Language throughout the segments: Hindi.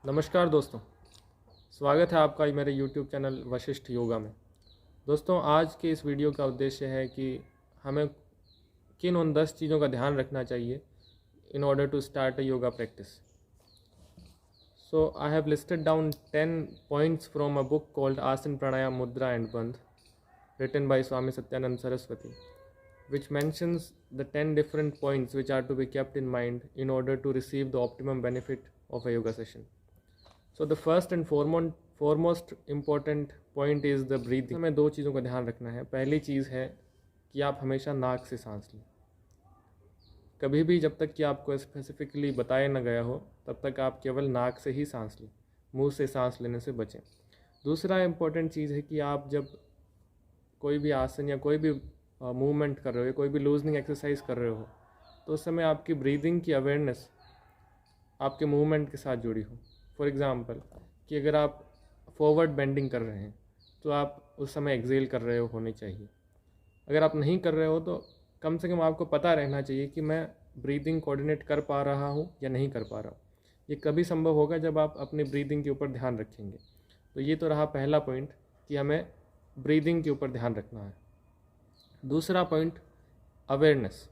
नमस्कार दोस्तों, स्वागत है आपका मेरे YouTube चैनल वशिष्ठ योगा में। दोस्तों, आज के इस वीडियो का उद्देश्य है कि हमें किन उन 10 चीज़ों का ध्यान रखना चाहिए in order to start a yoga practice. So I have listed down 10 points from a book called Asan Pranayam Mudra and Bandh, written by Swami Satyanand Saraswati, which mentions the 10 different points which are to be kept in mind in order to receive the optimum benefit of a yoga session. So the first and foremost important point is the breathing. हमें दो चीज़ों का ध्यान रखना है। पहली चीज़ है कि आप हमेशा नाक से सांस लें। कभी भी जब तक कि आपको स्पेसिफिकली बताया न गया हो तब तक आप केवल नाक से ही सांस लें, मुंह से सांस लेने से बचें। दूसरा इम्पोर्टेंट चीज़ है कि आप जब कोई भी आसन या कोई भी मूवमेंट कर रहे हो, कोई भी लूजनिंग एक्सरसाइज कर रहे हो, तो उस समय आपकी ब्रीदिंग की अवेयरनेस आपके मूवमेंट के साथ जुड़ी हो। फॉर एग्ज़ाम्पल कि अगर आप फॉरवर्ड बेंडिंग कर रहे हैं तो आप उस समय एक्सेल कर रहे हो होने चाहिए। अगर आप नहीं कर रहे हो तो कम से कम आपको पता रहना चाहिए कि मैं ब्रीदिंग कोऑर्डिनेट कर पा रहा हूँ या नहीं कर पा रहा हूँ। ये कभी संभव होगा जब आप अपनी ब्रीदिंग के ऊपर ध्यान रखेंगे। तो ये तो रहा पहला पॉइंट कि हमें ब्रीदिंग के ऊपर ध्यान रखना है। दूसरा पॉइंट अवेयरनेस।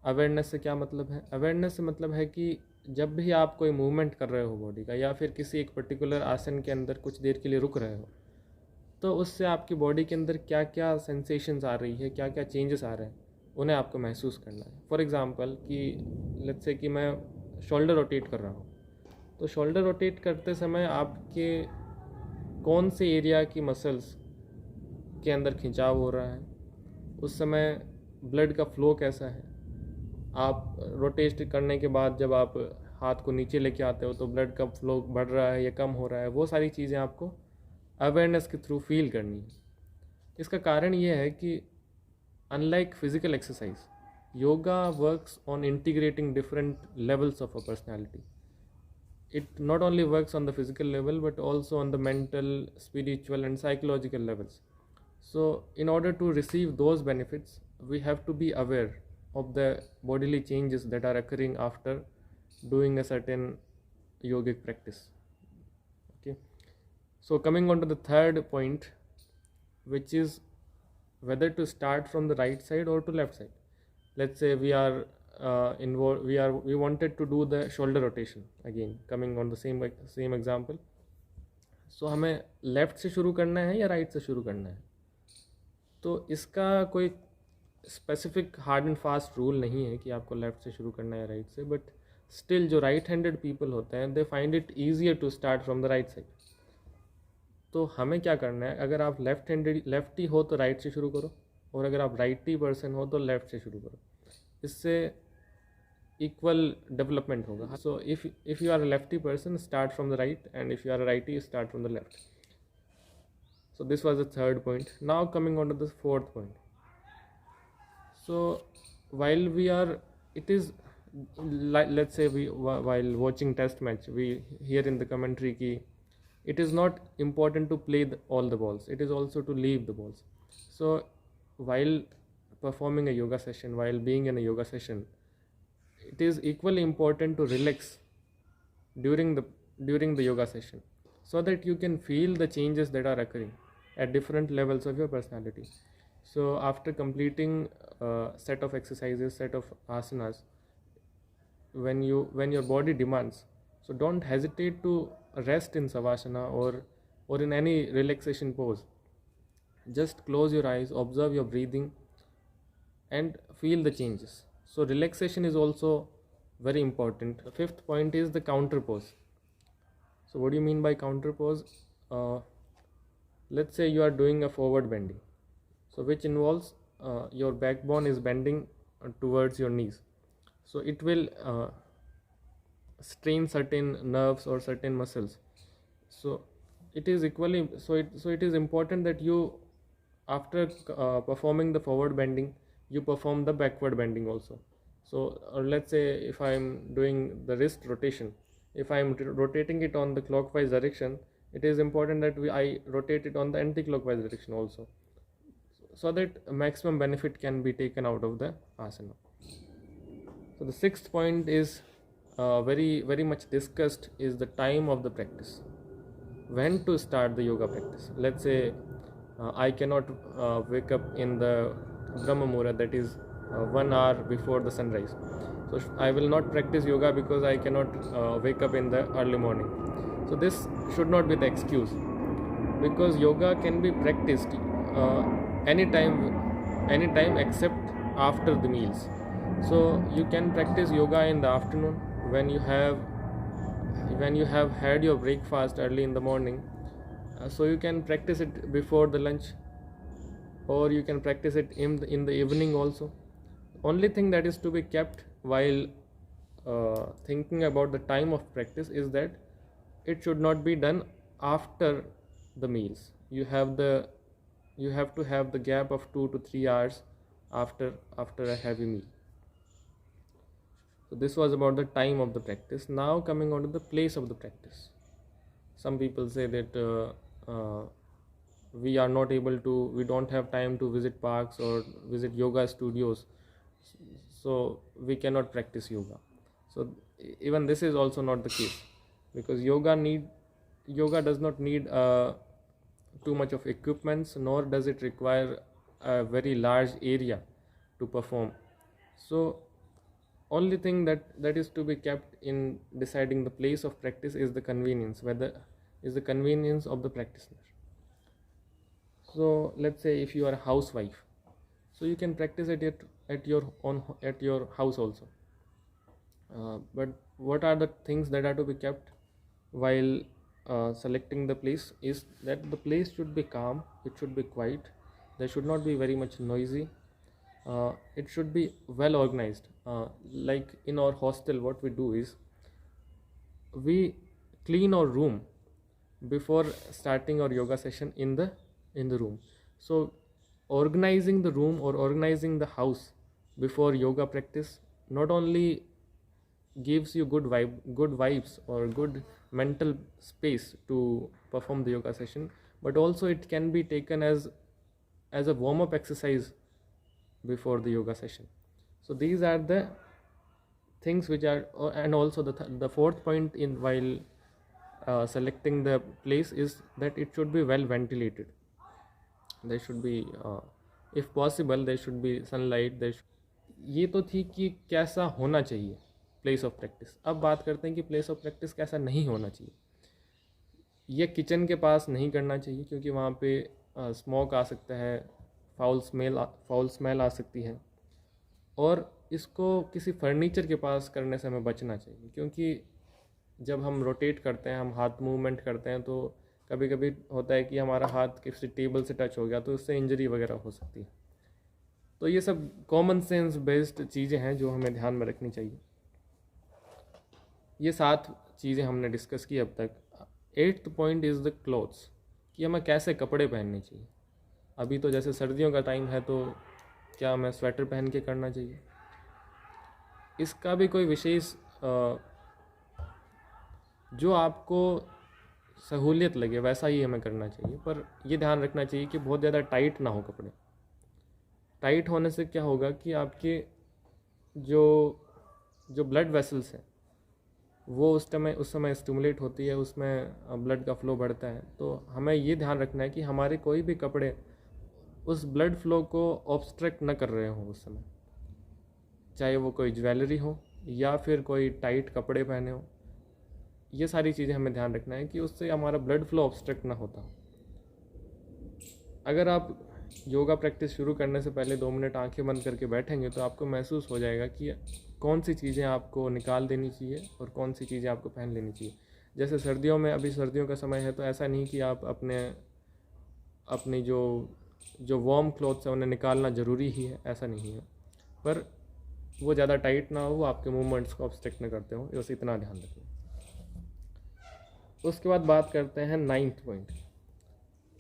अवेयरनेस से क्या मतलब है? अवेयरनेस से मतलब है कि जब भी आप कोई मूवमेंट कर रहे हो बॉडी का या फिर किसी एक पर्टिकुलर आसन के अंदर कुछ देर के लिए रुक रहे हो, तो उससे आपकी बॉडी के अंदर क्या क्या सेंसेशंस आ रही है, क्या क्या चेंजेस आ रहे हैं, उन्हें आपको महसूस करना है। फॉर एग्ज़ाम्पल कि लेट्स से कि मैं शोल्डर रोटेट कर रहा हूँ, तो शोल्डर रोटेट करते समय आपके कौन से एरिया की मसल्स के अंदर खिंचाव हो रहा है, उस समय ब्लड का फ्लो कैसा है। आप रोटेट करने के बाद जब आप हाथ को नीचे लेके आते हो तो ब्लड का फ्लो बढ़ रहा है या कम हो रहा है, वो सारी चीज़ें आपको अवेयरनेस के थ्रू फील करनी है। इसका कारण ये है कि unlike physical exercise, yoga works on integrating different levels of a personality. It not only works on the physical level but also on the mental, spiritual and psychological levels. So in order to receive those benefits, we have to be aware of the bodily changes that are occurring after doing a certain yogic practice. Okay, so coming on to the third point, which is whether to start from the right side or to left side. Let's say we are we wanted to do the shoulder rotation, again coming on the same example. So हमें लेफ़्ट से शुरू करना है या राइट से शुरू करना है, तो इसका कोई specific hard and fast rule नहीं है कि आपको लेफ़्ट से शुरू करना है या राइट से, बट स्टिल जो राइट हैंडेड पीपल होते हैं they find it easier to start from the right side. तो हमें क्या करना है, अगर आप लेफ्टी हो तो राइट से शुरू करो, और अगर आप राइटी पर्सन हो तो लेफ़्ट से शुरू करो। इससे इक्वल डेवलपमेंट होगा। So if you are a lefty person, start from the right, and if you are a righty, start from the left. So this was the third point. Now coming on to the fourth point. So while we are, it is like, let's say while watching test match, we hear in the commentary ki it is not important to play all the balls, it is also to leave the balls. So while performing a yoga session, while being in a yoga session, it is equally important to relax during the yoga session, so that you can feel the changes that are occurring at different levels of your personality. So after completing a set of exercises, set of asanas, when your body demands, so don't hesitate to rest in savasana or in any relaxation pose. Just close your eyes, observe your breathing and feel the changes. So relaxation is also very important. The fifth point is the counter pose. So what do you mean by counter pose? Let's say you are doing a forward bending, so which involves your backbone is bending towards your knees. So it will strain certain nerves or certain muscles. So it is important that you, after performing the forward bending, you perform the backward bending also. So let's say if I am doing the wrist rotation, if I am rotating it on the clockwise direction, it is important that I rotate it on the anti-clockwise direction also, so that maximum benefit can be taken out of the asana. So the sixth point is very much discussed is the time of the practice. When to start the yoga practice? Let's say I cannot wake up in the Brahma Muhurt, that is 1 hour before the sunrise. So I will not practice yoga because I cannot wake up in the early morning. So this should not be the excuse, because yoga can be practiced anytime except after the meals. So you can practice yoga in the afternoon when you have had your breakfast early in the morning. So you can practice it before the lunch, or you can practice it in the evening also. Only thing that is to be kept while thinking about the time of practice is that it should not be done after the meals. You have to have the gap of 2 to 3 hours after a heavy meal. So this was about the time of the practice. Now coming on to the place of the practice. Some people say that we don't have time to visit parks or visit yoga studios, so we cannot practice yoga. So even this is also not the case, because yoga does not need too much of equipments, nor does it require a very large area to perform. So only thing that is to be kept in deciding the place of practice is the convenience of the practitioner. So let's say if you are a housewife, so you can practice it at your house also. But what are the things that are to be kept while selecting the place is that the place should be calm, it should be quiet, there should not be very much noisy. It should be well organized. Like in our hostel, what we do is we clean our room before starting our yoga session in the room. So organizing the room or organizing the house before yoga practice not only gives you good vibes or good mental space to perform the yoga session, but also it can be taken as a warm up exercise before the yoga session. So these are the things which are, and also the fourth point in while selecting the place is that it should be well ventilated. There should be if possible there should be sunlight. ये तो थी कि कैसा होना चाहिए प्लेस ऑफ प्रैक्टिस. अब बात करते हैं कि प्लेस ऑफ प्रैक्टिस कैसा नहीं होना चाहिए. ये किचन के पास नहीं करना चाहिए, क्योंकि वहाँ पे स्मोक आ सकता है, फाउल स्मेल आ सकती है, और इसको किसी फर्नीचर के पास करने से हमें बचना चाहिए, क्योंकि जब हम रोटेट करते हैं, हम हाथ मूवमेंट करते हैं, तो कभी कभी होता है कि हमारा हाथ किसी टेबल से टच हो गया तो उससे इंजरी वगैरह हो सकती है. तो ये सब कॉमन सेंस बेस्ड चीज़ें हैं जो हमें ध्यान में रखनी चाहिए. ये 7 चीज़ें हमने डिस्कस की अब तक. 8th point is the clothes, कि हमें कैसे कपड़े पहनने चाहिए. अभी तो जैसे सर्दियों का टाइम है, तो क्या हमें स्वेटर पहन के करना चाहिए? इसका भी कोई विशेष जो आपको सहूलियत लगे वैसा ही हमें करना चाहिए, पर ये ध्यान रखना चाहिए कि बहुत ज़्यादा टाइट ना हो कपड़े. टाइट होने से क्या होगा कि आपके जो ब्लड वेसल्स हैं वो उस समय स्टिमुलेट होती है, उसमें ब्लड का फ्लो बढ़ता है. तो हमें ये ध्यान रखना है कि हमारे कोई भी कपड़े उस ब्लड फ्लो को ऑब्स्ट्रक्ट न कर रहे हों उस समय, चाहे वो कोई ज्वेलरी हो या फिर कोई टाइट कपड़े पहने हो. ये सारी चीज़ें हमें ध्यान रखना है कि उससे हमारा ब्लड फ्लो ऑब्स्ट्रक्ट ना होता हो. अगर आप योगा प्रैक्टिस शुरू करने से पहले 2 मिनट आंखें बंद करके बैठेंगे तो आपको महसूस हो जाएगा कि कौन सी चीज़ें आपको निकाल देनी चाहिए और कौन सी चीज़ें आपको पहन लेनी चाहिए. जैसे सर्दियों में, अभी सर्दियों का समय है, तो ऐसा नहीं कि आप अपनी जो वार्म क्लॉथ्स हैं उन्हें निकालना ज़रूरी ही है, ऐसा नहीं है, पर वो ज़्यादा टाइट ना हो, वो आपके मूवमेंट्स को ऑब्स्ट्रक्ट न करते हो, बस इतना ध्यान रखें. उसके बाद बात करते हैं 9th पॉइंट.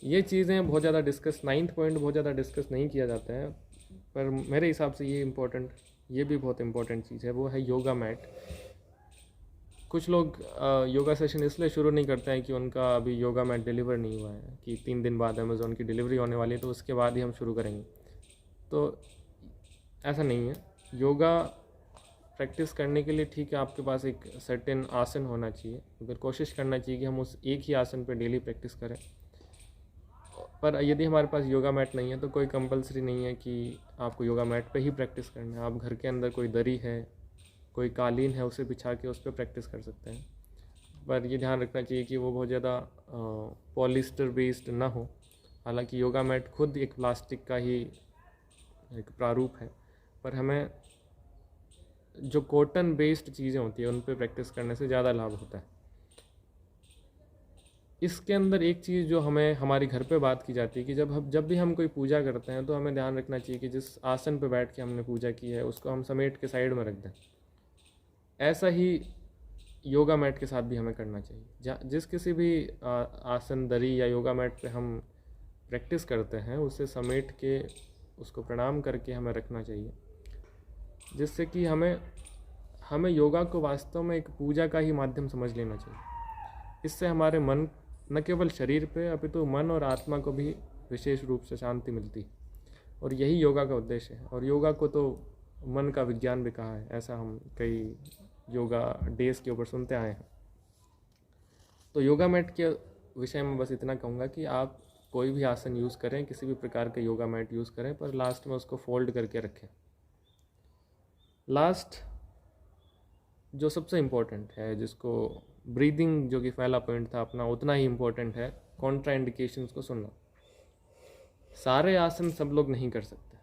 ये चीज़ें बहुत ज़्यादा 9th पॉइंट बहुत ज़्यादा डिस्कस नहीं किया जाता है, पर मेरे हिसाब से ये भी बहुत इम्पोर्टेंट चीज़ है. वो है योगा मैट. कुछ लोग योगा सेशन इसलिए शुरू नहीं करते हैं कि उनका अभी योगा मैट डिलीवर नहीं हुआ है, कि 3 दिन बाद अमेज़ॉन की डिलीवरी होने वाली है तो उसके बाद ही हम शुरू करेंगे. तो ऐसा नहीं है. योगा प्रैक्टिस करने के लिए ठीक है आपके पास एक सर्टेन आसन होना चाहिए, अगर कोशिश करना चाहिए कि हम उस एक ही आसन पर डेली प्रैक्टिस करें। पर यदि हमारे पास योगा मैट नहीं है तो कोई कंपलसरी नहीं है कि आपको योगा मैट पे ही प्रैक्टिस करना है। आप घर के अंदर कोई दरी है, कोई कालीन है, उसे बिछा के उस पर प्रैक्टिस कर सकते हैं। पर ये ध्यान रखना चाहिए कि वो बहुत ज़्यादा पॉलिस्टर बेस्ड ना हो। हालांकि योगा मैट खुद एक प्लास्टिक का ही एक प्रारूप है, पर हमें जो कॉटन बेस्ड चीज़ें होती है उन पे प्रैक्टिस करने से ज़्यादा लाभ होता है। इसके अंदर एक चीज़ जो हमें हमारी घर पे बात की जाती है कि जब भी हम कोई पूजा करते हैं तो हमें ध्यान रखना चाहिए कि जिस आसन पे बैठ के हमने पूजा की है उसको हम समेट के साइड में रख दें। ऐसा ही योगा मैट के साथ भी हमें करना चाहिए। जिस किसी भी आसन, दरी या योगा मैट पे हम प्रैक्टिस करते हैं उसे समेट के उसको प्रणाम करके हमें रखना चाहिए, जिससे कि हमें योगा को वास्तव में एक पूजा का ही माध्यम समझ लेना चाहिए। इससे हमारे मन, न केवल शरीर पे अपितु मन और आत्मा को भी विशेष रूप से शांति मिलती है, और यही योगा का उद्देश्य है। और योगा को तो मन का विज्ञान भी कहा है, ऐसा हम कई योगा डेज के ऊपर सुनते आए हैं। तो योगा मैट के विषय में बस इतना कहूँगा कि आप कोई भी आसन यूज़ करें, किसी भी प्रकार का योगा मैट यूज़ करें, पर लास्ट में उसको फोल्ड करके रखें। लास्ट जो सबसे इम्पोर्टेंट है, जिसको ब्रीदिंग जो कि पहला पॉइंट था अपना, उतना ही इम्पोर्टेंट है कॉन्ट्रा इंडिकेशंस को सुनना। सारे आसन सब लोग नहीं कर सकते,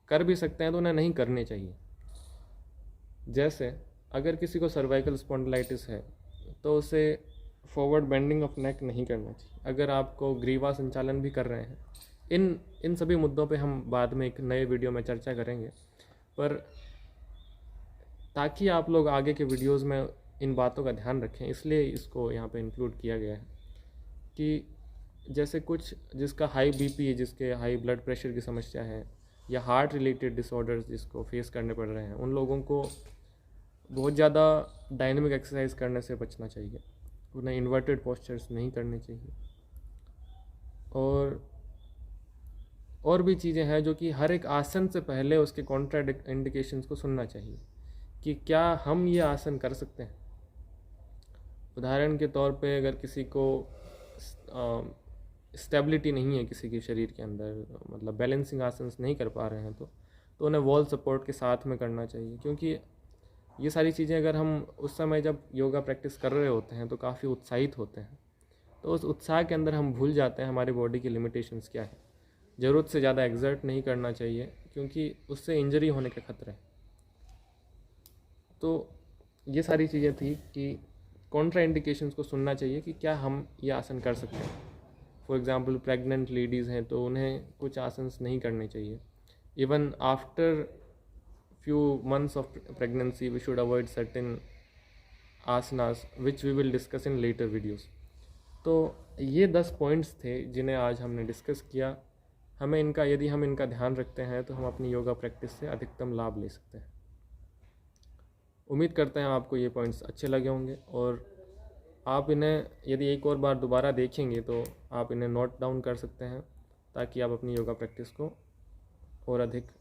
कर भी सकते हैं तो उन्हें नहीं करने चाहिए। जैसे अगर किसी को सर्वाइकल स्पॉन्डिलाइटिस है तो उसे फॉरवर्ड बेंडिंग ऑफ नेक नहीं करना चाहिए। अगर आपको ग्रीवा संचालन भी कर रहे हैं, इन सभी मुद्दों पे हम बाद में एक नए वीडियो में चर्चा करेंगे, पर ताकि आप लोग आगे के वीडियोस में इन बातों का ध्यान रखें, इसलिए इसको यहाँ पे इंक्लूड किया गया है कि जैसे कुछ जिसका हाई बीपी है, जिसके हाई ब्लड प्रेशर की समस्या है, या हार्ट रिलेटेड डिसऑर्डर्स जिसको फेस करने पड़ रहे हैं, उन लोगों को बहुत ज़्यादा डायनेमिक एक्सरसाइज करने से बचना चाहिए। उन्हें इन्वर्टेड पोस्चर्स नहीं करने चाहिए। और भी चीज़ें हैं जो कि हर एक आसन से पहले उसके कॉन्ट्रा इंडिकेशंस को सुनना चाहिए कि क्या हम ये आसन कर सकते हैं। उदाहरण के तौर पे अगर किसी को स्टेबिलिटी नहीं है किसी के शरीर के अंदर, मतलब बैलेंसिंग आसन नहीं कर पा रहे हैं, तो उन्हें वॉल सपोर्ट के साथ में करना चाहिए। क्योंकि ये सारी चीज़ें अगर हम उस समय जब योगा प्रैक्टिस कर रहे होते हैं तो काफ़ी उत्साहित होते हैं, तो उस उत्साह के अंदर हम भूल जाते हैं हमारी बॉडी की लिमिटेशंस क्या है। ज़रूरत से ज़्यादा एक्सर्ट नहीं करना चाहिए क्योंकि उससे इंजरी होने का खतरा है। तो ये सारी चीज़ें थी कि कॉन्ट्रा इंडिकेशंस को सुनना चाहिए कि क्या हम ये आसन कर सकते हैं। फॉर एग्जांपल प्रेग्नेंट लेडीज़ हैं तो उन्हें कुछ आसन नहीं करने चाहिए। Even after few months of pregnancy we should avoid certain asanas which we will discuss in later videos। तो ये 10 पॉइंट्स थे जिन्हें आज हमने डिस्कस किया। यदि हम इनका ध्यान रखते हैं तो हम अपनी योगा प्रैक्टिस से अधिकतम लाभ ले सकते हैं। उम्मीद करते हैं आपको ये पॉइंट्स अच्छे लगे होंगे, और आप इन्हें यदि एक और बार दोबारा देखेंगे तो आप इन्हें नोट डाउन कर सकते हैं ताकि आप अपनी योगा प्रैक्टिस को और अधिक